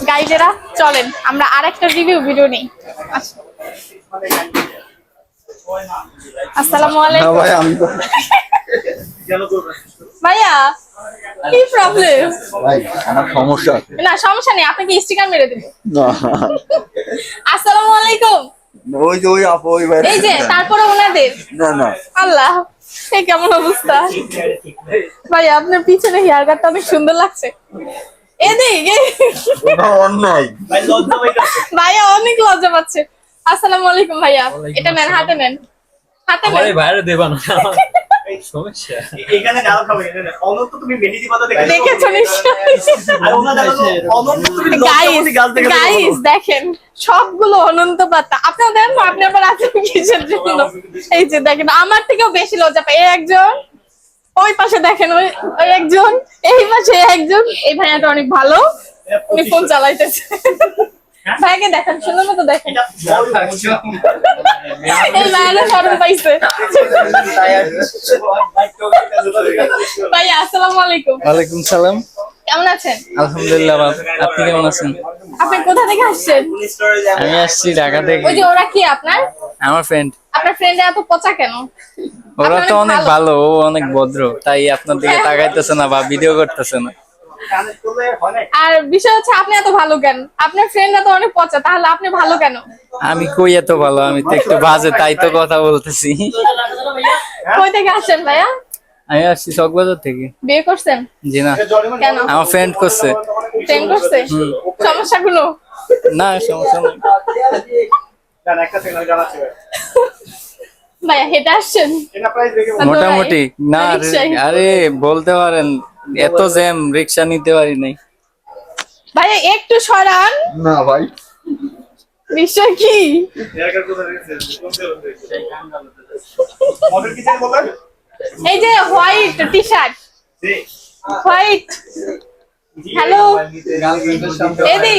গাইজেরা চলেন আমরা আরেকটা রিভিউ ভিডিও নেই। আসসালামু আলাইকুম ভাই আমি তো ভাইয়া কি প্রবলেম? ভাই আমার সমস্যা আছে। না সমস্যা নেই, আপনাকে স্টিকার মেরে দেব। না আসসালামু আলাইকুম। ওই আপু ওই ভাই এই যে তারপরে ওনাদের না আল্লাহ এই কেমন অবস্থা ভাইয়া, আপনার পিছনে হেয়ার কাটটা অনেক সুন্দর লাগছে। এদিকে ওটা অন্যায় ভাইয়া অনেক লজ্জা পাচ্ছে। আসসালামু আলাইকুম ভাইয়া, এটা নেন, হাতে নেন, হাতে নেন। আরে বাইরে দেবা না সমস্যা এখানে যাও খাবে এখানে অনন্ত তুমি মেহেদি পাতা দেখেছো নিশ্চয়ই? আর ওনা দেখো অনন্ত তুমি গাইস গাইস দেখেন সবগুলো অনন্ত পাতা। আপনারা দেন না, আপনি আবার আছেন কিসের জন্য? এই যে দেখেন আমার থেকেও বেশি লজ্জা পায় এই একজন, ওই পাশে দেখেন ওই একজন, এই পাশে একজন। এই ভাইয়াটা অনেক ভালো, উনি ফোন চালাইতেছে। ভাইয়াকে দেখেন, সুন্দর মতো দেখেন। এই ভাইয়াটা শরম পাইছে। ভাইয়া আসসালামু আলাইকুম। ওয়ালাইকুম সালাম। কেমন আছেন? আলহামদুলিল্লাহ আপনি কেমন আছেন? আপনি কোথা থেকে আসছেন? আমি আসছি ঢাকা থেকে। ওই যে ওরা কি আপনার আমার ফ্রেন্ড। আপনার ফ্রেন্ড এত পচা কেন? ওরা আপনি তো অনেক ভালো, ও অনেক ভদ্র, তাই আপনার দিকে তাকাইতেছে না বা ভিডিও করতেছে না। আর বিষয় হচ্ছে আপনি এত ভালো কেন? আপনার ফ্রেন্ডরা তো অনেক পচা, তাহলে আপনি ভালো কেন? আমি কই এত ভালো, আমি তো একটু বাজে, তাই তো কথা বলতেছি। কই থেকে আসছেন ভাইয়া? আমি আসছি চকবাজার থেকে। বিয়ে করছেন? জি না, কেন? আমার ফ্রেন্ড করছে। প্রেম করছে? সমস্যা কোনো? না সমস্যা নেই। একটা সেকেন্ড জানাচ্ছি ভাইয়া হেঁটে আসছেন? এটা প্রাইস দেখে মোটামুটি না, রিকশায়? আরে বলতে পারেন এত জ্যাম, রিক্সা নিতে পারি নাই। ভাইয়া একটু সরান। না ভাই বিষয় কি? এয়ারকার কোথা থেকে মডেল কি চাই বলেন এই যে হোয়াইট টি শার্ট, জি হোয়াইট। হ্যালো এদি,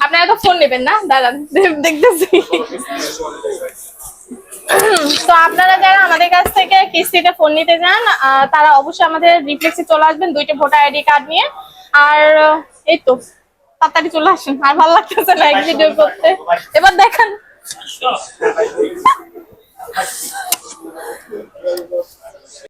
আপনারা তো ফোন নেবেন না? দাঁড়ান দেখতেছি। তো আপনারা যারা আমাদের কাছ থেকে কিস্তিতে ফোন নিতে চান তারা অবশ্যই আমাদের রিফ্লেক্সে চলে আসবেন 2টা ভোটার আইডি কার্ড নিয়ে। আর এই তো তাড়াতাড়ি চলে আসুন, আর ভালো লাগতেছে না এক ভিডিও করতে। এবার দেখেন